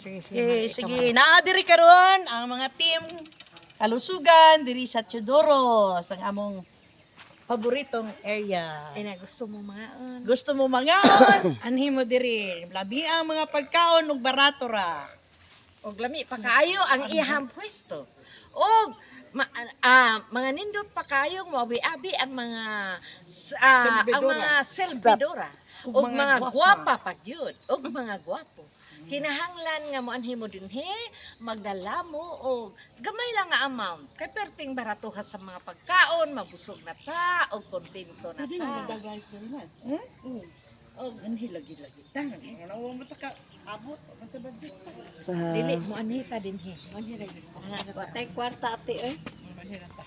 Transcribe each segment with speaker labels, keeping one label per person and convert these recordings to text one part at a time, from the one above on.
Speaker 1: Sige. Naadiri karon ang mga team kalusugan diri sa Teodoro sa among paboritong area.
Speaker 2: Ay na gusto mo mga
Speaker 1: Gusto mo mangaon? Anhi mo diri. Labi ang mga pagkaon ug barato ra.
Speaker 2: og lami pa kaayo ang iyang pwesto. Og mga nindot pa kayong mabi-abi ang mga servidora og mga gwapa pa gyud og mga gwapo. Kinahanglan nga mo anhi mo dinhi magdala mo og gamay lang nga amount kay perting baratuha sa mga pagkaon, mabusog na ta og kontento na ta.
Speaker 1: Og anhi lagi-lagi. Tangan mo mata ka abot mata budget.
Speaker 2: Dili mo anhi ta dinhi. Mo anhi lagi.
Speaker 1: Watay kwarta ate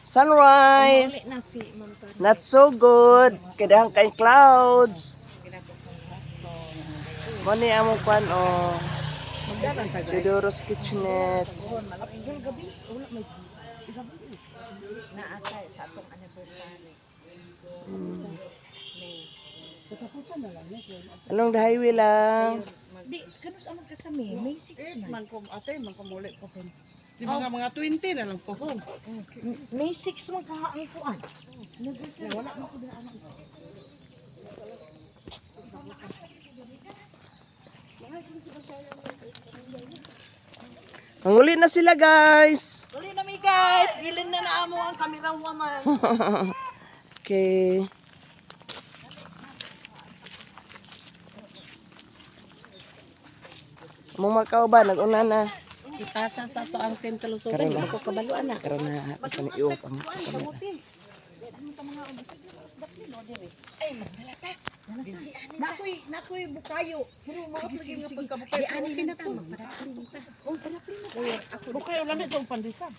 Speaker 3: Sunrise.
Speaker 2: Na si Ma'am Tony.
Speaker 3: Not so good. Kadang kay clouds. Mani among kwan o. Teodoro's Kitchenette.
Speaker 2: Na atay sa atong anniversary.
Speaker 3: Along the highway lang.
Speaker 1: Di kanus amang kasami may 6 man.
Speaker 4: Man ko muli ko pun. Di mga 20 na lang po.
Speaker 1: May 6 man kahaang kuan.
Speaker 4: Wala man ko daan.
Speaker 3: Manguli na sila guys.
Speaker 1: Uli na mi guys, gilin na naamo ang camera woman.
Speaker 3: Okay. Mong makauban, nag-una na.
Speaker 1: Ipasa sa to ang team kalusugan,
Speaker 3: Karon
Speaker 1: di
Speaker 3: na.
Speaker 1: ko kabaluan na.
Speaker 3: Karon na sa ni iyo pang.
Speaker 1: Nakoy bukayo. Pero mo sige nga pagkabukayo. Ani na to.
Speaker 4: Bukayo lang ito ang pandisan.